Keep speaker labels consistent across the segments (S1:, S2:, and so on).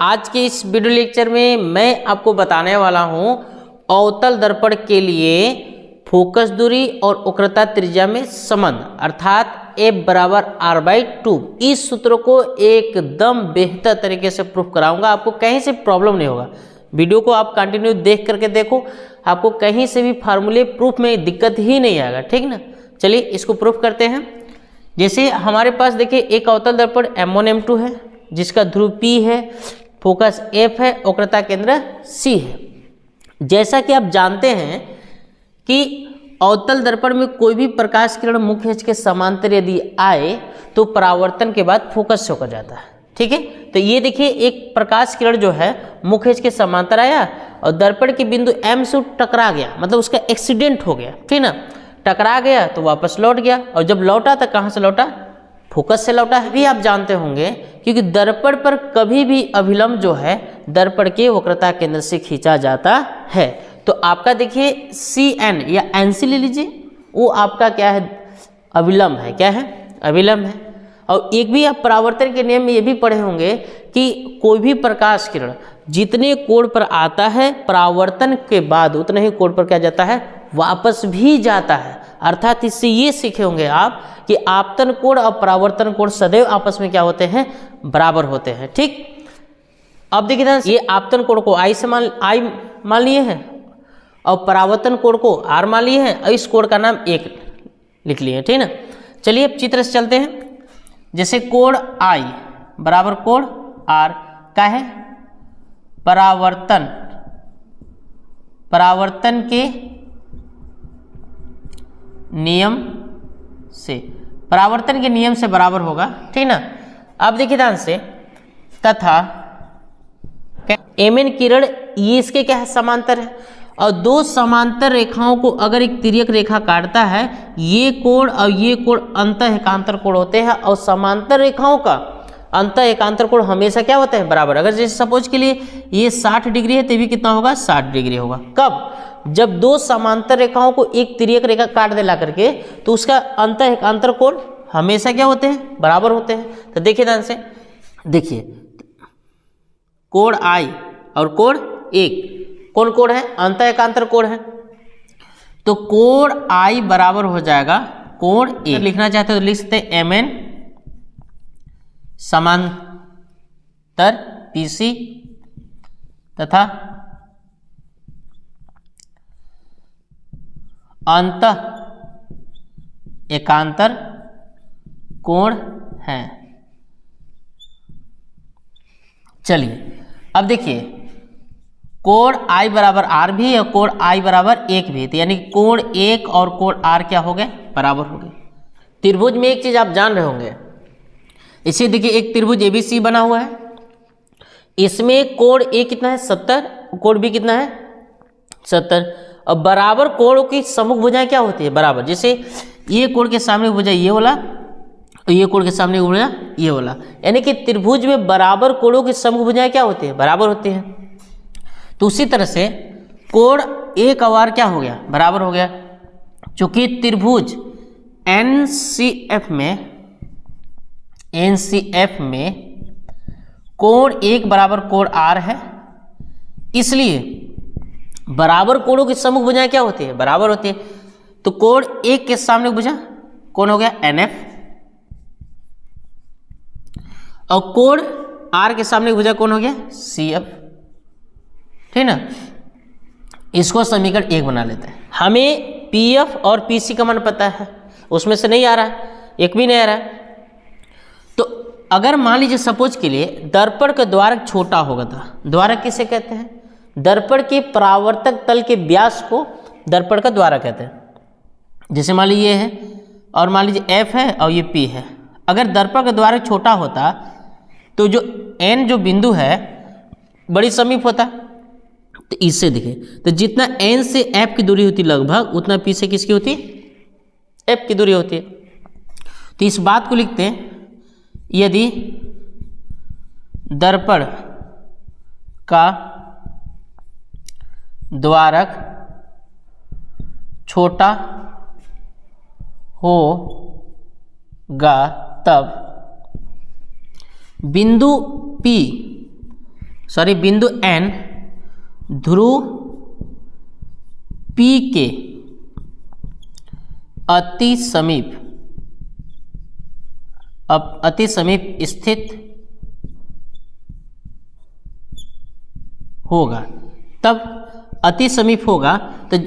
S1: आज के इस वीडियो लेक्चर में मैं आपको बताने वाला हूं अवतल दर्पण के लिए फोकस दूरी और वक्रता त्रिज्या में संबंध अर्थात F बराबर R/2 इस सूत्र को एकदम बेहतर तरीके से प्रूफ कराऊंगा। आपको कहीं से प्रॉब्लम नहीं होगा। वीडियो को आप कंटिन्यू देख करके देखो, आपको कहीं से भी फार्मूले प्रूफ में दिक्कत ही नहीं आएगा। ठीक ना, चलिए इसको प्रूफ करते हैं। जैसे हमारे पास देखिए एक अवतल दर्पण M1 M2 है जिसका ध्रुव P है, फोकस F है, वक्रता केंद्र C है। जैसा कि आप जानते हैं कि अवतल दर्पण में कोई भी प्रकाश किरण मुख्य अक्ष के समांतर यदि आए तो परावर्तन के बाद फोकस से होकर जाता है। ठीक है, तो ये देखिए एक प्रकाश किरण जो है मुख्य अक्ष के समांतर आया और दर्पण के बिंदु M से टकरा गया, मतलब उसका एक्सीडेंट हो गया। ठीक ना, टकरा गया तो वापस लौट गया और जब लौटा तो कहाँ से लौटा? फोकस से लौटा है। भी आप जानते होंगे क्योंकि दर्पण पर कभी भी अभिलंब जो है दर्पण के वक्रता केंद्र से खींचा जाता है। तो आपका देखिए CN या NC ले लीजिए, वो आपका क्या है? अभिलंब है। क्या है? अभिलंब है। और एक भी आप परावर्तन के नियम में ये भी पढ़े होंगे कि कोई भी प्रकाश किरण जितने कोण पर आता है परावर्तन के बाद उतने ही कोण पर क्या जाता है? वापस भी जाता है। अर्थात इससे ये सीखे होंगे आप कि आपतन कोण और परावर्तन कोण सदैव आपस में क्या होते हैं? बराबर होते हैं। ठीक, अब देखिए ध्यान से, ये आपतन कोण को I मान लिए हैं और परावर्तन कोण को R मान लिए हैं और इस कोण का नाम 1 लिख लिए हैं। ठीक ना, चलिए अब चित्र से चलते हैं। जैसे कोण I बराबर कोण R का है परावर्तन के नियम से, परावर्तन के नियम से बराबर होगा। ठीक ना, अब देखिए ध्यान से, तथा MN किरण ये इसके क्या है? समांतर है। और दो समांतर रेखाओं को अगर एक तिर्यक रेखा काटता है, ये कोण और ये कोण अंतः एकांतर कोण होते हैं और समांतर रेखाओं का अंतः एकांतर कोण हमेशा क्या होता है? बराबर। अगर जैसे सपोज के लिए ये 60 डिग्री है तो भी कितना होगा? 60 डिग्री होगा। कब? जब दो समांतर रेखाओं को एक तिर्यक रेखा काट दे ला करके तो उसका अंतः एकांतर कोण हमेशा क्या होते हैं? बराबर होते हैं। तो देखिए ध्यान से, देखिए कोण I और कोण 1 कौन कोण है? अंतः एकांतर कोण है। तो कोण I बराबर हो जाएगा कोण 1। लिखना चाहते हो तो लिख सकते हैं MN समांतर PC तथा अंतः एकांतर कोण है। चलिए अब देखिए कोण I बराबर R भी और कोण I बराबर 1 भी, तो यानी कोण 1 और कोण R क्या हो गए? बराबर हो गए। त्रिभुज में एक चीज आप जान रहे होंगे, इसे देखिए एक त्रिभुज ABC बना हुआ है, इसमें कोण A कितना है? 70, कोण B कितना है? 70। और बराबर कोणों की सम्मुख भुजाएं क्या होती है? बराबर। जैसे ये कोण के सामने भुजा ये वाला और ये कोण के सामने भुजा ये वाला, यानी कि त्रिभुज में बराबर कोणों की सम्मुख भुजाएं क्या होती है? बराबर होती हैं। तो उसी तरह से कोण 1 और R क्या हो गया? बराबर हो गया। चूंकि त्रिभुज NCF में कोण 1 बराबर कोण R है, इसलिए बराबर कोणों की सम्मुख भुजाएं क्या होती है? बराबर होती है। तो कोण 1 के सामने भुजा कौन हो गया? NF और कोण R के सामने भुजा कौन हो गया? CF। ठीक ना, इसको समीकरण 1 बना लेते हैं। हमें PF और PC का मान पता है, उसमें से नहीं आ रहा है, एक भी नहीं आ रहा है। तो अगर मान लीजिए सपोज के लिए दर्पण का द्वारक छोटा होगा था, द्वारक किसे कहते हैं? दर्पण के परावर्तक तल के व्यास को दर्पण का द्वारक कहते हैं। जैसे मान लीजिए ये है और मान लीजिए F है और ये P है। अगर दर्पण का द्वारक छोटा होता तो जो N जो बिंदु है बड़ी समीप होता, तो इससे देखें तो जितना N से F की दूरी होती लगभग उतना P से किसकी होती? F की दूरी होती है। तो इस बात को लिखते हैं, यदि दर्पण का द्वारक छोटा होगा तब बिंदु P सॉरी बिंदु N ध्रुव P के अति समीप स्थित होगा। तब अति समीप होगा तो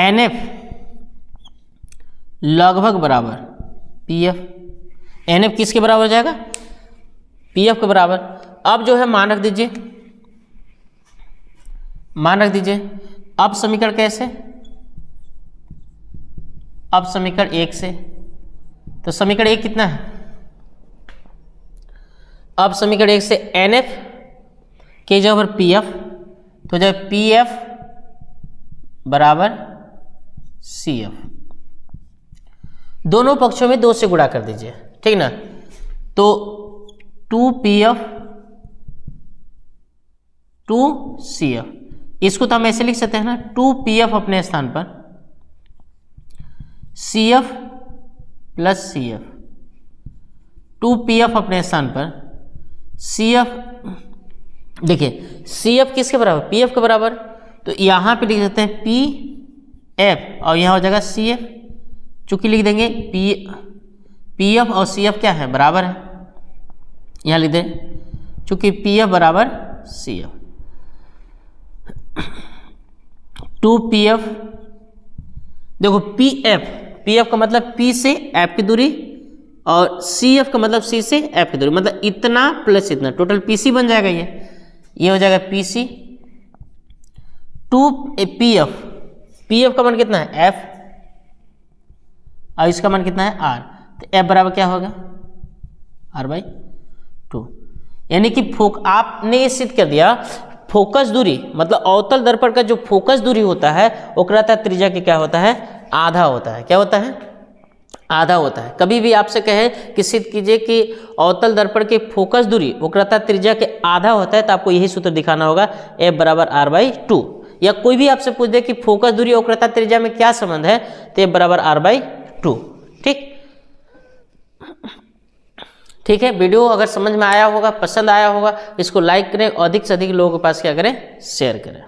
S1: NF लगभग बराबर PF। NF किसके बराबर हो जाएगा? PF के बराबर। अब जो है मान रख दीजिए, अब समीकरण कैसे? अब समीकरण 1 से, तो समीकरण 1 कितना है? अब समीकरण 1 से NF के जगह पर PF, तो जब PF बराबर CF, दोनों पक्षों में 2 से गुणा कर दीजिए, ठीक ना। तो 2PF 2CF, इसको तो हम ऐसे लिख सकते हैं ना, 2PF अपने स्थान पर CF प्लस CF, 2PF अपने स्थान पर CF। देखिए CF किसके बराबर? PF के बराबर। तो यहाँ पे लिख सकते हैं PF और यहाँ हो जाएगा CF। चूंकि लिख देंगे PF और CF क्या है? बराबर है। यहाँ लिख दें चूंकि PF बराबर CF। 2PF, देखो PF का मतलब P से F की दूरी और CF का मतलब C से F की दूरी, मतलब इतना प्लस इतना, टोटल PC बन जाएगा। ये हो जाएगा PC। 2PF का मान कितना है? F, और इसका मान कितना है? R। तो F बराबर क्या होगा? R/2। यानी कि आपने ये सिद्ध कर दिया, फोकस दूरी मतलब अवतल दर्पण का जो फोकस दूरी होता है वक्रता त्रिज्या के क्या होता है? आधा होता है। क्या होता है? आधा होता है। कभी भी आपसे कहे कि सिद्ध कीजिए कि अवतल दर्पण के फोकस दूरी वक्रता त्रिज्या के आधा होता है, तो आपको यही सूत्र दिखाना होगा, F बराबर R/2। या कोई भी आपसे पूछ दे कि फोकस दूरी और वक्रता त्रिज्या में क्या संबंध है, तो F बराबर R/2। ठीक है। वीडियो अगर समझ में आया होगा, पसंद आया होगा, इसको लाइक करें, अधिक से अधिक लोगों के पास क्या करें? शेयर करें।